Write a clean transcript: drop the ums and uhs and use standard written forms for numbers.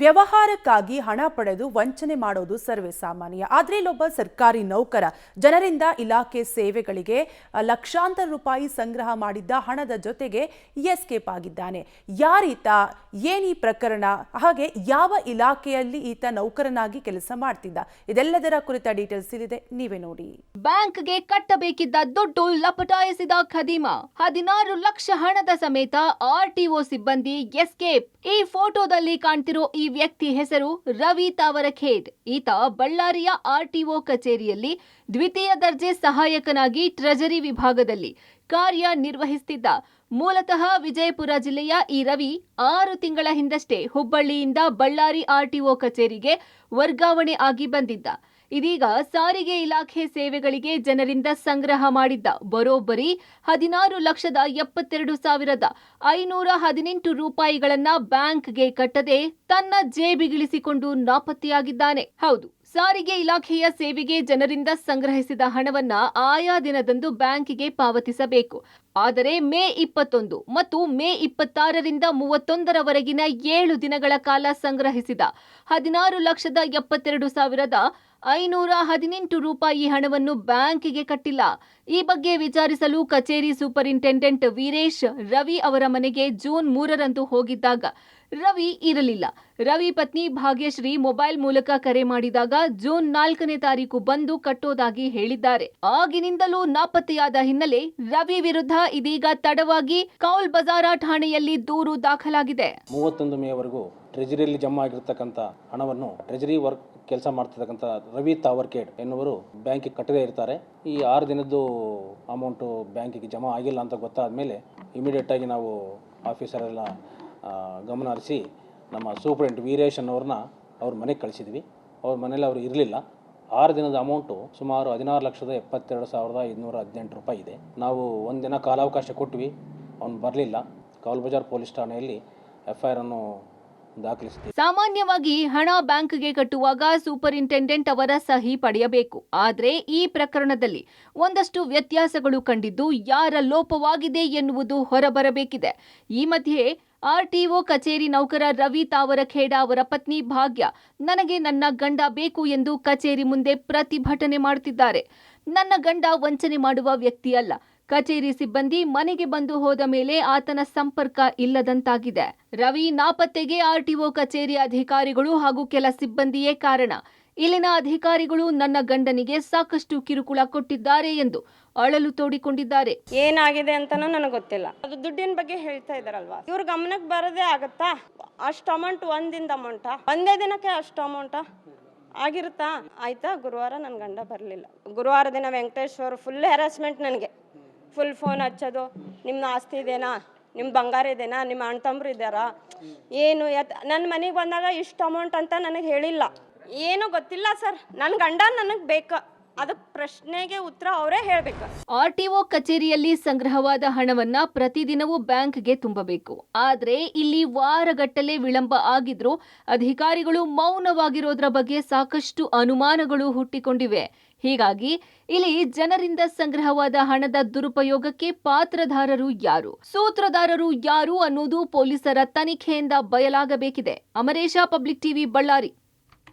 ವ್ಯವಹಾರಕ್ಕಾಗಿ ಹಣ ಪಡೆದು ವಂಚನೆ ಮಾಡೋದು ಸರ್ವೇ ಸಾಮಾನ್ಯ. ಆದರೆ ಇಲ್ಲೊಬ್ಬ ಸರ್ಕಾರಿ ನೌಕರ ಜನರಿಂದ ಇಲಾಖೆ ಸೇವೆಗಳಿಗೆ ಲಕ್ಷಾಂತರ ರೂಪಾಯಿ ಸಂಗ್ರಹ ಮಾಡಿದ್ದ ಹಣದ ಜೊತೆಗೆ ಎಸ್ಕೇಪ್ ಆಗಿದ್ದಾನೆ. ಯಾರೀತ, ಏನಿ ಪ್ರಕರಣ, ಹಾಗೆ ಯಾವ ಇಲಾಖೆಯಲ್ಲಿ ಈತ ನೌಕರನಾಗಿ ಕೆಲಸ ಮಾಡ್ತಿದ್ದ, ಇದೆಲ್ಲದರ ಕುರಿತ ಡೀಟೇಲ್ಸ್ ಇಲ್ಲಿದೆ, ನೀವೇ ನೋಡಿ. ಬ್ಯಾಂಕ್ಗೆ ಕಟ್ಟಬೇಕಿದ್ದ ದುಡ್ಡು ಲಪಟಾಯಿಸಿದ ಖದೀಮ, 16 ಲಕ್ಷ ಹಣದ ಸಮೇತ ಆರ್ಟಿಒ ಸಿಬ್ಬಂದಿ ಎಸ್ಕೇಪ್. ಈ ಫೋಟೋದಲ್ಲಿ ಕಾಣ್ತಿರೋ ಈ ವ್ಯಕ್ತಿ ಹೆಸರು ರವಿ ತಾವರಖೇಡ್. ಈತ ಬಳ್ಳಾರಿಯ ಆರ್ಟಿಒ ಕಚೇರಿಯಲ್ಲಿ ದ್ವಿತೀಯ ದರ್ಜೆ ಸಹಾಯಕನಾಗಿ ಟ್ರೆಜರಿ ವಿಭಾಗದಲ್ಲಿ ಕಾರ್ಯನಿರ್ವಹಿಸುತ್ತಿದ್ದ. ಮೂಲತಃ ವಿಜಯಪುರ ಜಿಲ್ಲೆಯ ಈ ರವಿ 6 ತಿಂಗಳ ಹಿಂದಷ್ಟೇ ಹುಬ್ಬಳ್ಳಿಯಿಂದ ಬಳ್ಳಾರಿ ಆರ್ಟಿಒ ಕಚೇರಿಗೆ ವರ್ಗಾವಣೆ ಆಗಿ ಬಂದಿದ್ದ. ಇದೀಗ ಸಾರಿಗೆ ಇಲಾಖೆ ಸೇವೆಗಳಿಗೆ ಜನರಿಂದ ಸಂಗ್ರಹ ಮಾಡಿದ್ದ ಬರೋಬ್ಬರಿ 16,72,518 ರೂಪಾಯಿಗಳನ್ನ ಬ್ಯಾಂಕ್ಗೆ ಕಟ್ಟದೆ ತನ್ನ ಜೇಬಿಗಿಳಿಸಿಕೊಂಡು ನಾಪತ್ತೆಯಾಗಿದ್ದಾನೆ. ಹೌದು, ಸಾರಿಗೆ ಇಲಾಖೆಯ ಸೇವೆಗೆ ಜನರಿಂದ ಸಂಗ್ರಹಿಸಿದ ಹಣವನ್ನ ಆಯಾ ದಿನದಂದು ಬ್ಯಾಂಕಿಗೆ ಪಾವತಿಸಬೇಕು. ಆದರೆ ಮೇ 21 ಮತ್ತು ಮೇ 26ರಿಂದ 31ರವರೆಗಿನ 7 ದಿನಗಳ ಕಾಲ ಸಂಗ್ರಹಿಸಿದ 16,72,518 ರೂಪಾಯಿ ಹಣವನ್ನು ಬ್ಯಾಂಕಿಗೆ ಕಟ್ಟಿಲ್ಲ. ಈ ಬಗ್ಗೆ ವಿಚಾರಿಸಲು ಕಚೇರಿ ಸೂಪರಿಂಟೆಂಡೆಂಟ್ ವೀರೇಶ್ ರವಿ ಅವರ ಮನೆಗೆ ಜೂನ್ 3ರಂದು ಹೋಗಿದ್ದಾಗ ರವಿ ಇರಲಿಲ್ಲ. ರವಿ ಪತ್ನಿ ಭಾಗ್ಯಶ್ರೀ ಮೊಬೈಲ್ ಮೂಲಕ ಕರೆ ಮಾಡಿದಾಗ ಜೂನ್ 4ನೇ ತಾರೀಕು ಬಂದು ಕಟ್ಟೋದಾಗಿ ಹೇಳಿದ್ದಾರೆ. ಆಗಿನಿಂದಲೂ ನಾಪತ್ತೆಯಾದ ಹಿನ್ನೆಲೆ ರವಿ ವಿರುದ್ಧ ಇದೀಗ ತಡವಾಗಿ ಕೌಲ್ ಬಜಾರ ಠಾಣೆಯಲ್ಲಿ ದೂರು ದಾಖಲಾಗಿದೆ. 31 ಮೇವರೆಗೂ ಟ್ರೆಜರಿಯಲ್ಲಿ ಜಮಾ ಆಗಿರತಕ್ಕಂಥ ಹಣವನ್ನು ಟ್ರೆಜರಿ ವರ್ಕ್ ಕೆಲಸ ಮಾಡ್ತಿರ್ತಕ್ಕಂಥ ರವಿ ತಾವರ್ಕೇಡ್ ಎನ್ನುವರು ಬ್ಯಾಂಕಿಗೆ ಕಟ್ಟದೇ ಇರ್ತಾರೆ. ಈ 6 ದಿನದ್ದು ಅಮೌಂಟು ಬ್ಯಾಂಕಿಗೆ ಜಮಾ ಆಗಿಲ್ಲ ಅಂತ ಗೊತ್ತಾದ ಮೇಲೆ ಇಮಿಡಿಯೇಟಾಗಿ ನಾವು ಆಫೀಸರ್ ಎಲ್ಲ ಗಮನ ಹರಿಸಿ ನಮ್ಮ ಸೂಪರಿಂಟ್ ವೀರೇಶ್ ಅನ್ನೋರನ್ನ ಅವ್ರ ಮನೆಗೆ ಕಳಿಸಿದ್ವಿ. ಅವ್ರ ಮನೇಲಿ ಅವರು ಇರಲಿಲ್ಲ. 6 ದಿನದ ಅಮೌಂಟು ಸುಮಾರು 16,72,518 ರೂಪಾಯಿ ಇದೆ. ನಾವು ಒಂದಿನ ಕಾಲಾವಕಾಶ ಕೊಟ್ವಿ, ಅವ್ನು ಬರಲಿಲ್ಲ. ಕೌಲ್ ಬಜಾರ್ ಪೊಲೀಸ್ ಠಾಣೆಯಲ್ಲಿ FIR ಅನ್ನು ದಾಖಲಿಸಿದೆ. ಸಾಮಾನ್ಯವಾಗಿ ಹಣ ಬ್ಯಾಂಕ್ಗೆ ಕಟ್ಟುವಾಗ ಸೂಪರಿಂಟೆಂಡೆಂಟ್ ಅವರ ಸಹಿ ಪಡೆಯಬೇಕು. ಆದರೆ ಈ ಪ್ರಕರಣದಲ್ಲಿ ಒಂದಷ್ಟು ವ್ಯತ್ಯಾಸಗಳು ಕಂಡಿದ್ದು ಯಾರ ಲೋಪವಾಗಿದೆ ಎನ್ನುವುದು ಹೊರಬರಬೇಕಿದೆ. ಈ ಮಧ್ಯೆ ಆರ್ಟಿಒ ಕಚೇರಿ ನೌಕರ ರವಿ ತಾವರಖೇಡ ಅವರ ಪತ್ನಿ ಭಾಗ್ಯ, ನನಗೆ ನನ್ನ ಗಂಡ ಬೇಕು ಎಂದು ಕಚೇರಿ ಮುಂದೆ ಪ್ರತಿಭಟನೆ ಮಾಡುತ್ತಿದ್ದಾರೆ. ನನ್ನ ಗಂಡ ವಂಚನೆ ಮಾಡುವ ವ್ಯಕ್ತಿಯಲ್ಲ. ಕಚೇರಿ ಸಿಬ್ಬಂದಿ ಮನೆಗೆ ಬಂದು ಹೋದ ಮೇಲೆ ಆತನ ಸಂಪರ್ಕ ಇಲ್ಲದಂತಾಗಿದೆ. ರವಿ ನಾಪತ್ತೆಗೆ ಆರ್ಟಿಒ ಕಚೇರಿ ಅಧಿಕಾರಿಗಳು ಹಾಗೂ ಕೆಲ ಸಿಬ್ಬಂದಿಯೇ ಕಾರಣ. ಇಲ್ಲಿನ ಅಧಿಕಾರಿಗಳು ನನ್ನ ಗಂಡನಿಗೆ ಸಾಕಷ್ಟು ಕಿರುಕುಳ ಕೊಟ್ಟಿದ್ದಾರೆ ಎಂದು ಅಳಲು ತೋಡಿಕೊಂಡಿದ್ದಾರೆ. ಏನಾಗಿದೆ ಅಂತಾನೂ ನನಗೆ ಗೊತ್ತಿಲ್ಲ. ಅದು ದುಡ್ಡಿನ ಬಗ್ಗೆ ಹೇಳ್ತಾ ಇದಾರಲ್ವಾ, ಇವ್ರ ಗಮನಕ್ಕೆ ಬರದೇ ಆಗತ್ತಾ? ಅಷ್ಟು ಅಮೌಂಟ್ ಒಂದಿಂದ ಅಮೌಂಟಾ? ಒಂದೇ ದಿನಕ್ಕೆ ಅಷ್ಟು ಅಮೌಂಟಾ ಆಗಿರುತ್ತಾ? ಆಯ್ತಾ, ಗುರುವಾರ ನನ್ನ ಗಂಡ ಬರಲಿಲ್ಲ. ಗುರುವಾರ ದಿನ ವೆಂಕಟೇಶ್ವರ್ ಫುಲ್ ಹ್ಯಾರಾಸ್ಮೆಂಟ್, ನನಗೆ ಫುಲ್ ಫೋನ್ ಹಚ್ಚೋದು, ನಿಮ್ಮ ಆಸ್ತಿ ಇದೆನಾ, ನಿಮ್ಮ ಬಂಗಾರ ಇದೆನಾ, ನಿಮ್ಮ ಅಣ್ಣ ತಮ್ಮರು ಇದ್ದಾರಾ, ಏನು ನನ್ನ ಮನೆಗೆ ಬಂದಾಗ ಇಷ್ಟು ಅಮೌಂಟ್ ಅಂತ ನನಗೆ ಹೇಳಿಲ್ಲ. ಏನು ಗೊತ್ತಿಲ್ಲ ಸರ್, ನನ್ನ ಗಂಡ ನನಗೆ ಬೇಕು, ಅದಕ್ಕೆ ಪ್ರಶ್ನೆಗೆ ಉತ್ತರ ಅವರೇ ಹೇಳಬೇಕು. ಆರ್ಟಿಒ ಕಚೇರಿಯಲ್ಲಿ ಸಂಗ್ರಹವಾದ ಹಣವನ್ನ ಪ್ರತಿದಿನವೂ ಬ್ಯಾಂಕ್ಗೆ ತುಂಬಬೇಕು. ಆದ್ರೆ ಇಲ್ಲಿ ವಾರಗಟ್ಟಲೆ ವಿಳಂಬ ಆಗಿದ್ರೂ ಅಧಿಕಾರಿಗಳು ಮೌನವಾಗಿರೋದ್ರ ಬಗ್ಗೆ ಸಾಕಷ್ಟು ಅನುಮಾನಗಳು ಹುಟ್ಟಿಕೊಂಡಿವೆ. ಹೀಗಾಗಿ ಇಲ್ಲಿ ಜನರಿಂದ ಸಂಗ್ರಹವಾದ ಹಣದ ದುರುಪಯೋಗಕ್ಕೆ ಪಾತ್ರಧಾರರು ಯಾರು, ಸೂತ್ರಧಾರರು ಯಾರು ಅನ್ನೋದು ಪೊಲೀಸರ ತನಿಖೆಯಿಂದ ಬಯಲಾಗಬೇಕಿದೆ. Amaresh, public TV, Ballari.